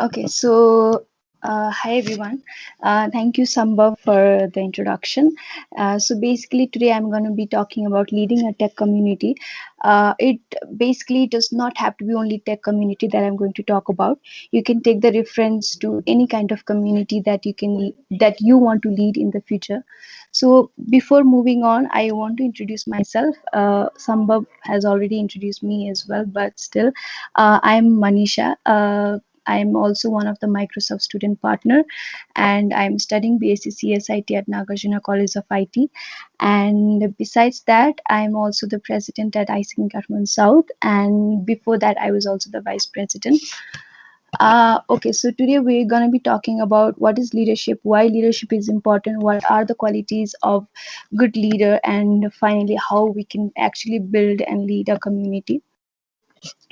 Okay, so hi everyone. Thank you, Samba, for the introduction. So basically, today I'm going to be talking about leading a tech community. It basically does not have to be only tech community that I'm going to talk about. You can take the reference to any kind of community that you want to lead in the future. So before moving on, I want to introduce myself. Samba has already introduced me as well, but still, I'm Manisha. I'm also one of the Microsoft student partner, and I'm studying BSc CSIT at Nagarjuna College of IT. And besides that, I'm also the president at ISIN Kathmandu South. And before that, I was also the vice president. Okay, so today we're going to be talking about what is leadership, why leadership is important, what are the qualities of good leader, and finally how we can actually build and lead a community.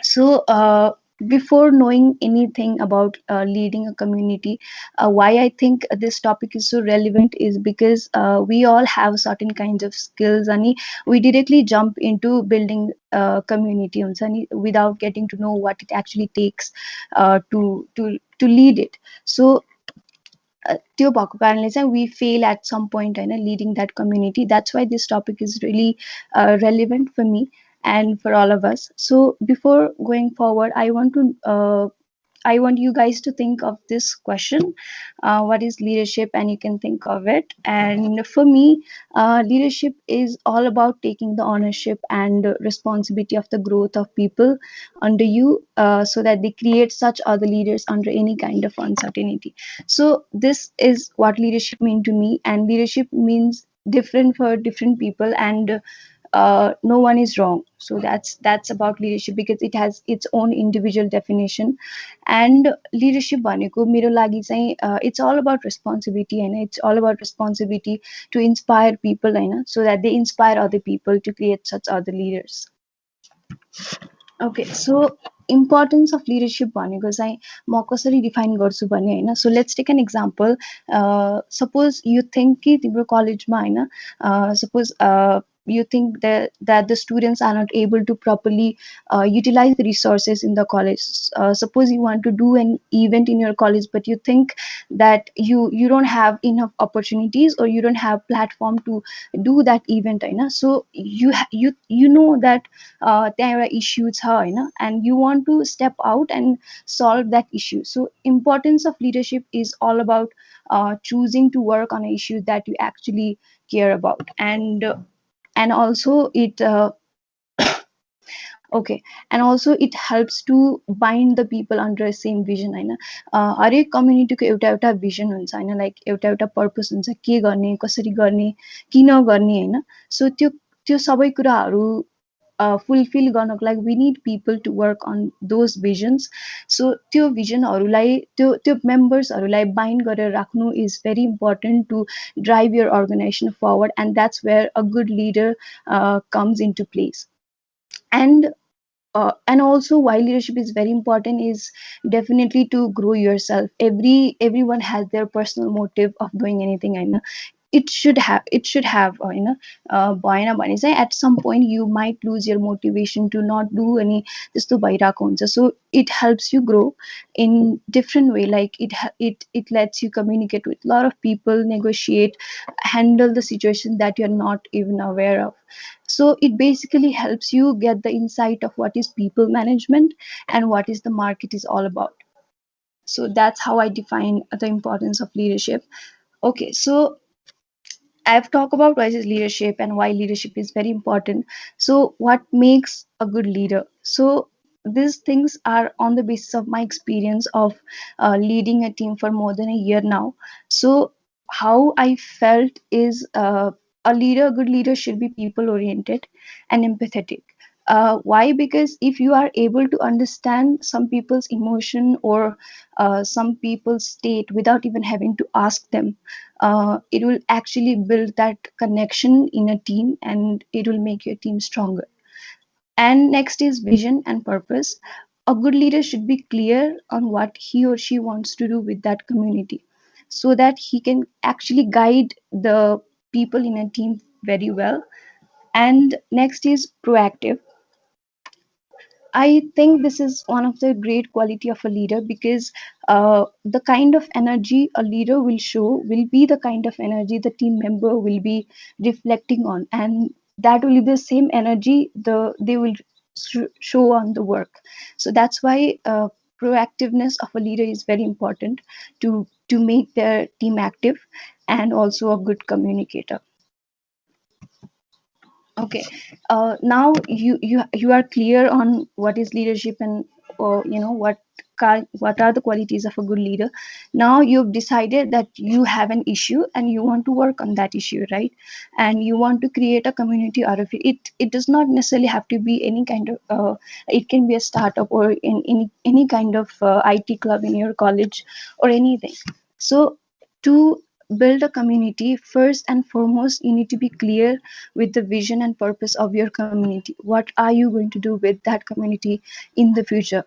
So, before knowing anything about leading a community, why I think this topic is so relevant is because we all have certain kinds of skills, and we directly jump into building a community without getting to know what it actually takes to lead it. So, त्यो भएको कारणले चाहिँ we fail at some point होइन leading that community. That's why this topic is really relevant for me and for all of us. So before going forward, I want you guys to think of this question: what is leadership? And you can think of it. And for me, leadership is all about taking the ownership and responsibility of the growth of people under you, so that they create such other leaders under any kind of uncertainty. So this is what leadership means to me, and leadership means different for different people, and no one is wrong. So that's about leadership because it has its own individual definition. And leadership भनेको मेरो लागि चाहिँ it's all about responsibility and it's all about responsibility to inspire people होइन, so that they inspire other people to create such other leaders. Okay, so importance of leadership भनेको चाहिँ म कसरी define गर्छु भने होइन. So let's take an example. Suppose you think कि तिम्रो कलेजमा होइन, suppose you think that the students are not able to properly utilize the resources in the college. Suppose you want to do an event in your college, but you think that you don't have enough opportunities or you don't have platform to do that event होइन. So you know that there are issues होइन, and you want to step out and solve that issue. So importance of leadership is all about choosing to work on an issue that you actually care about. And also it okay, and also it helps to bind the people under a same vision होइन. हरेक कम्युनिटीको एउटा एउटा vision हुन्छ होइन, like एउटा एउटा purpose हुन्छ, के गर्ने, कसरी गर्ने, किन गर्ने होइन. सो त्यो त्यो सबै कुराहरू फुलफिल गर्नको लागि we need people to work on those visions. So त्यो भिजनहरूलाई त्यो मेम्बर्सहरूलाई बाइन्ड गरेर राख्नु is very important to drive your organization forward, and that's where a good leader comes into place. And also why leadership is very important is definitely to grow yourself. Everyone has their personal motive of doing anything होइन. It should have होइन. भएन भने चाहिँ at some point you might lose your motivation to not do any त्यस्तो भइरहेको हुन्छ. So it helps you grow in different way, like it lets you communicate with a lot of people, negotiate, handle the situation that you're not even aware of. So it basically helps you get the insight of what is people management and what is the market is all about. So that's how I define the importance of leadership. Okay, so I've talked about what is leadership and why leadership is very important. So what makes a good leader? So these things are on the basis of my experience of leading a team for more than a year now. So how I felt is a good leader should be people oriented and empathetic. Why? Because if you are able to understand some people's emotion or some people's state without even having to ask them, it will actually build that connection in a team and it will make your team stronger. And next is vision and purpose. A good leader should be clear on what he or she wants to do with that community so that he can actually guide the people in a team very well. And next is proactive. I think this is one of the great quality of a leader, because the kind of energy a leader will show will be the kind of energy the team member will be reflecting on, and that will be the same energy they will show on the work. So that's why proactiveness of a leader is very important to make their team active, and also a good communicator. Okay. Now you are clear on what is leadership, and what are the qualities of a good leader. Now you've decided that you have an issue and you want to work on that issue, right? And you want to create a community out of it. It does not necessarily have to be any kind of. It can be a startup, or in any kind of IT club in your college or anything. So to build a community, first and foremost, you need to be clear with the vision and purpose of your community. What are you going to do with that community in the future?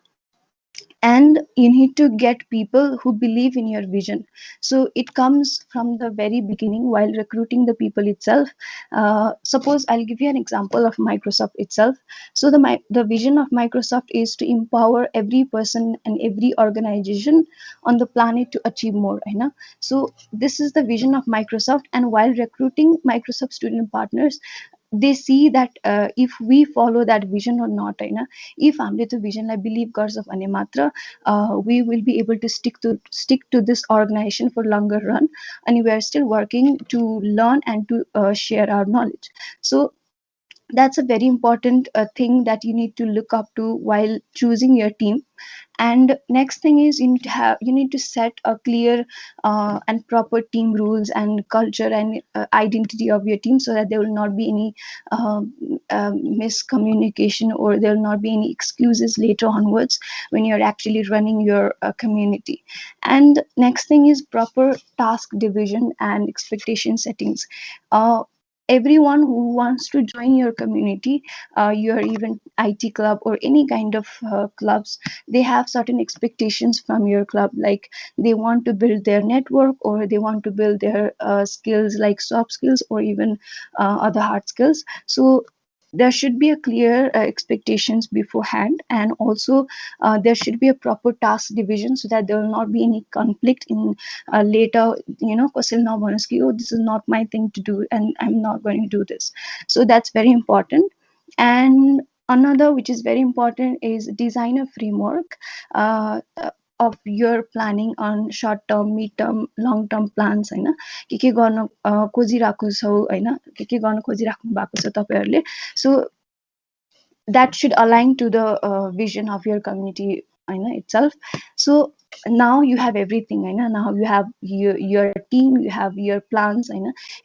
And you need to get people who believe in your vision. So it comes from the very beginning while recruiting the people itself. Suppose I'll give you an example of Microsoft itself. So the vision of Microsoft is to empower every person and every organization on the planet to achieve more, you know. So this is the vision of Microsoft, and while recruiting Microsoft student partners, they see that if we follow that vision or not, होइन, if हामीले त्यो visionलाई believe गर्छ भने मात्र we will be able to stick to this organization for longer run, and we are still working to learn and to share our knowledge. So that's a very important thing that you need to look up to while choosing your team. And next thing is you need to set a clear and proper team rules and culture and identity of your team, so that there will not be any miscommunication, or there will not be any excuses later onwards when you're actually running your community. And next thing is proper task division and expectation settings. Everyone who wants to join your community, your even IT club or any kind of clubs, they have certain expectations from your club, like they want to build their network, or they want to build their skills like soft skills, or even other hard skills. So there should be a clear expectations beforehand, and also there should be a proper task division, so that there will not be any conflict in later, you know, कसैले नभनोस् कि, oh, this is not my thing to do and I'm not going to do this. So that's very important. And another which is very important is design a framework of your planning on short term, mid term, long term plans, होइन, के गर्न खोजिरहेको छौ, होइन, के गर्न खोजिराख्नु भएको छ तपाईहरुले. So that should align to the vision of your community, itself. So now you have everything, now you have your team, you have your plans,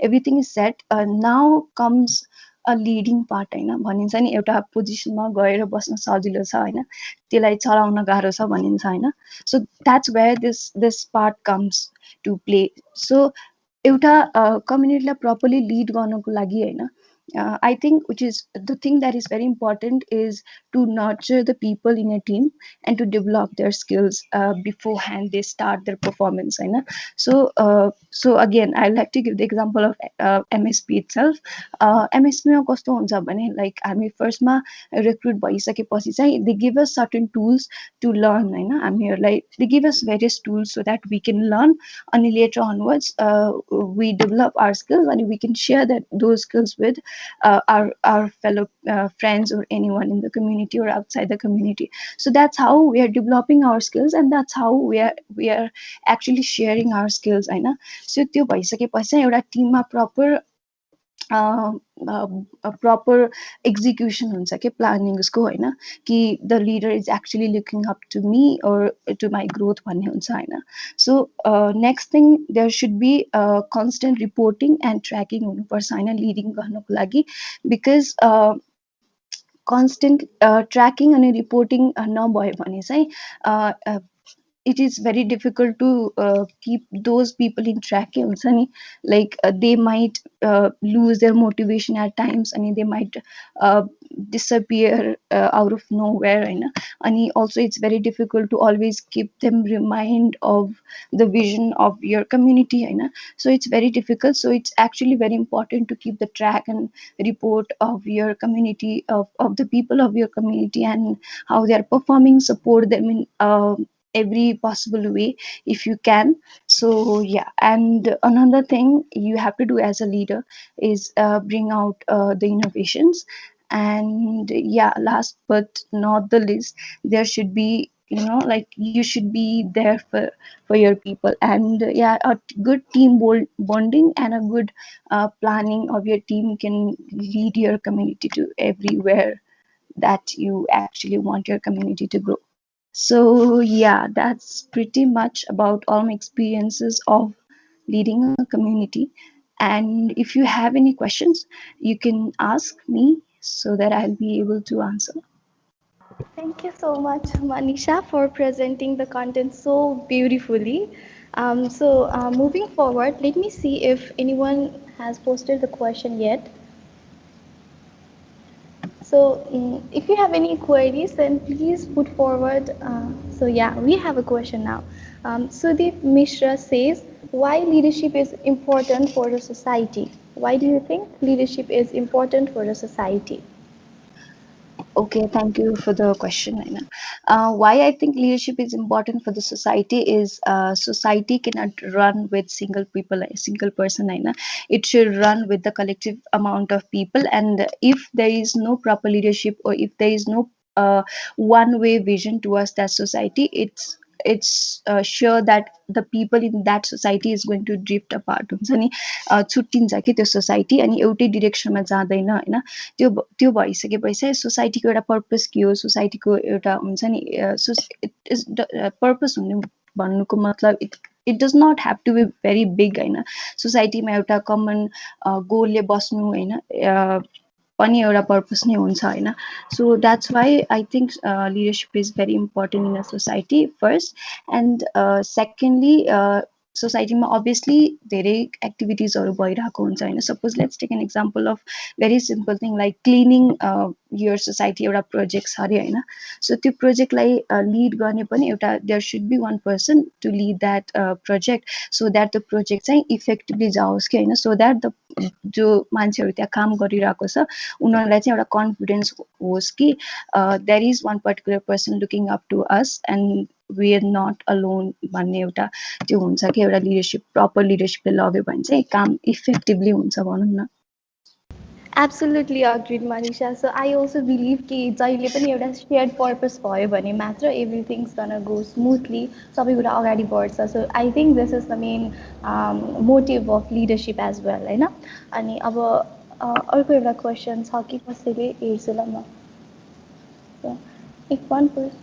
everything is set. Now comes a leading part, भनिन्छ नि एउटा पोजिसनमा गएर बस्न सजिलो छ, त्यसलाई चलाउन गाह्रो छ भनिन्छ. So that's where this part comes to play. So एउटा कम्युनिटीलाई properly lead गर्नको लागि, I think, which is the thing that is very important, is to nurture the people in a team and to develop their skills beforehand they start their performance, so again I like to give the example of MSP itself. MSP मा कस्तो हुन्छ भने, like हामी first मा recruit भइसकेपछि चाहिँ they give us certain tools to learn, हामीहरुलाई they give us various tools so that we can learn, and later onwards we develop our skills and we can share those skills with our fellow friends or anyone in the community or outside the community. So that's how we are developing our skills, and that's how we are actually sharing our skills, so त्यो भइसकेपछि चाहिँ एउटा टिममा proper execution हुन्छ के planning उसको, हैन, कि the leader is actually looking up to me or to my growth भन्ने हुन्छ, हैन. So next thing, there should be constant reporting and tracking हुनुपर्छ, हैन, leading गर्नको लागि, because constant tracking and reporting नभयो भने चाहिँ it is very difficult to keep those people in track हुन्छ नि like they might lose their motivation at times and they might disappear out of nowhere होइन and also it's very difficult to always keep them remind of the vision of your community होइन so it's very difficult so it's actually very important to keep the track and report of your community of the people of your community and how they are performing support them in every possible way if you can so yeah and another thing you have to do as a leader is bring out the innovations and yeah last but not the least there should be like you should be there for your people and yeah a good team bonding and a good planning of your team can lead your community to everywhere that you actually want your community to grow so yeah that's pretty much about all my experiences of leading a community and if you have any questions you can ask me so that I'll be able to answer. Thank you so much, Manisha, for presenting the content so beautifully. Moving forward, let me see if anyone has posted the question yet. If you have any queries, then please put forward. We have a question now. Sudeep Mishra says, why leadership is important for the society? Why do you think leadership is important for the society? Okay, thank you for the question, Naina. Why I think leadership is important for the society is society cannot run with single people, a single person, Naina. It should run with the collective amount of people. And if there is no proper leadership or if there is no one-way vision towards that society, it's sure that the people in that society is going to drift apart हुन्छ नि छुट्टिन्छ कि त्यो society अनि एउटै डिरेक्सनमा जाँदैन होइन त्यो त्यो भइसकेपछि चाहिँ सोसाइटीको एउटा पर्पस के हो सोसाइटीको एउटा हुन्छ नि पर्पस हुने भन्नुको मतलब it does not have to be very big होइन सोसाइटीमा एउटा कमन गोलले बस्नु होइन पनि एउटा पर्पस नै हुन्छ होइन so that's why I think leadership is very important in a society first and secondly सोसाइटीमा अभियसली धेरै एक्टिभिटिजहरू भइरहेको हुन्छ होइन suppose let's take an example of very simple thing like cleaning your society एउटा प्रोजेक्ट छ अरे होइन सो त्यो प्रोजेक्टलाई लिड गर्ने पनि एउटा there should be one person to lead that project so that the project चाहिँ इफेक्टिभली जाओस् कि होइन सो द्याट द जो मान्छेहरू त्यहाँ काम गरिरहेको छ उनीहरूलाई चाहिँ एउटा कन्फिडेन्स होस् कि there is one particular person looking up to us and we are not alone भन्ने एउटा त्यो हुन्छ कि एउटा लिडरसिप प्रपर लिडरसिपले लग्यो भने चाहिँ काम इफेक्टिभली हुन्छ भनौँ न Absolutely agreed, Manisha. So I also believe कि जहिले पनि एउटा shared purpose भयो भने मात्र everything's gonna go smoothly. सबै कुरा अगाडि बढ्छ. So I think this is the main motive of leadership as well, होइन? अनि अब अर्को एउटा question छ कि कसैले हेर्छु ल म. So if one person.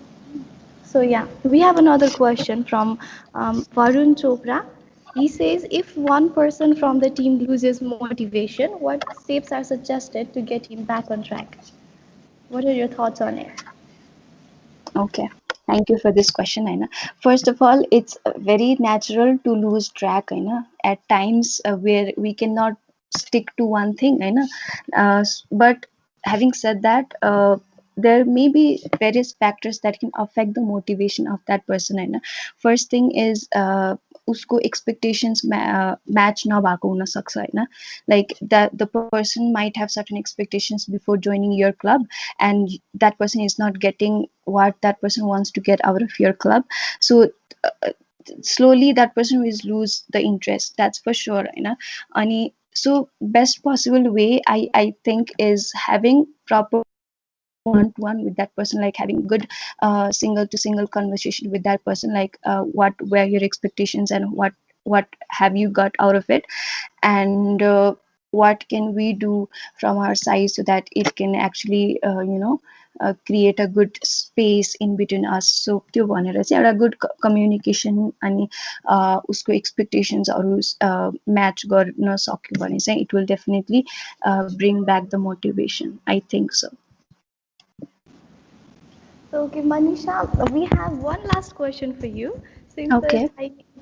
So yeah, we have another question from Varun Chopra. He says, if one person from the team loses motivation, what steps are suggested to get him back on track? What are your thoughts on it? Okay. Thank you for this question, Aina. First of all, it's very natural to lose track, Aina, at times where we cannot stick to one thing, Aina. But having said that, there may be various factors that can affect the motivation of that person, Aina. First thing is उसको expectations match नभएको हुन सक्छ होइन like that the person might have certain expectations before joining your club and that person is not getting what that person wants to get out of your club so slowly that person will lose the interest that's for sure होइन अनि so best possible way I think is having proper one-to-one with that person like having good single to single conversation with that person like what were your expectations and what have you got out of it and what can we do from our side so that it can actually create a good space in between us so त्यो भनेर चाहिँ एउटा good communication अनि उसको expectationsहरू match गर्न सक्यो भने चाहिँ it will definitely bring back the motivation I think so. Okay, Manisha, we have one last question for you. Since the Okay.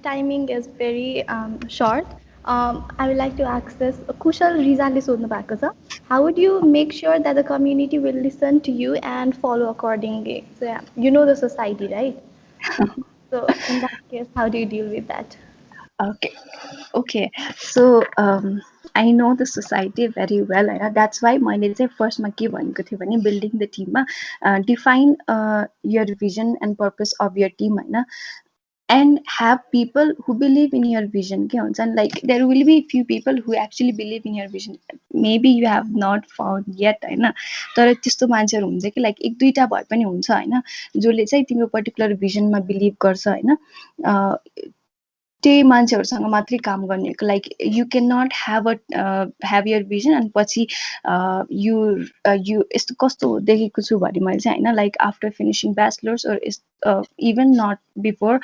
timing is very short, I would like to ask this. Kushal Rizalले सोध्नु भएको छ. How would you make sure that the community will listen to you and follow accordingly? So, yeah, you know the society, right? So, in that case, how do you deal with that? Okay. Okay. So I know the society very well. That's why मैले चाहिँ फर्स्टमा के भनेको थिएँ भने building the टिममा define your vision and purpose of your team होइन, and have people who believe in your vision के हुन्छ नि, like there will be few people who actually believe in your vision, maybe you have not found yet होइन, तर त्यस्तो मान्छेहरू हुन्छ कि लाइक एक दुईटा भए पनि हुन्छ होइन, जसले चाहिँ तिम्रो पर्टिकुलर भिजनमा बिलिभ गर्छ होइन, त्यही मान्छेहरूसँग मात्रै काम गर्ने, like you can not have year vision अनि पछि यु यु यस्तो कस्तो देखेको छु भने मैले चाहिँ होइन, like after finishing bachelors even not before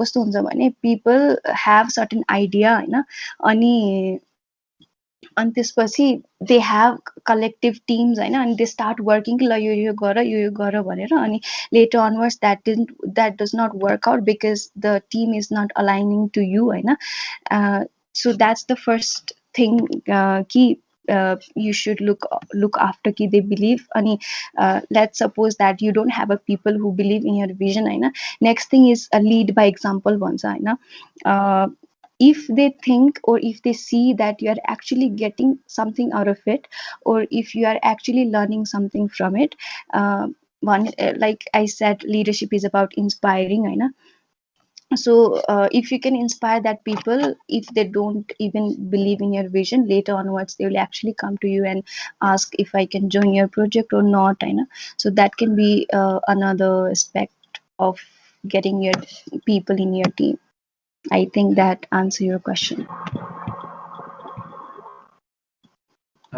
कस्तो हुन्छ भने पिपल ह्याभ सर्टेन आइडिया होइन, अनि अनि त्यसपछि दे ह्याभ कलेक्टिभ टिम्स होइन, अनि दे स्टार्ट वर्किङ ल यो गर यो गर भनेर, अनि later onwards that does not work out because the team is not aligning to you होइन. So that's the first thing कि you should look after कि they believe, अनि let's suppose that you don't have a people who believe in your vision होइन. Next thing is a lead by example भन्छ होइन. If they think or if they see that you are actually getting something out of it, or if you are actually learning something from it, one like I said, leadership is about inspiring होइन. So if you can inspire that people, if they don't even believe in your vision, later onwards they will actually come to you and ask if I can join your project or not होइन. So that can be another aspect of getting your people in your team. I think that answer your question.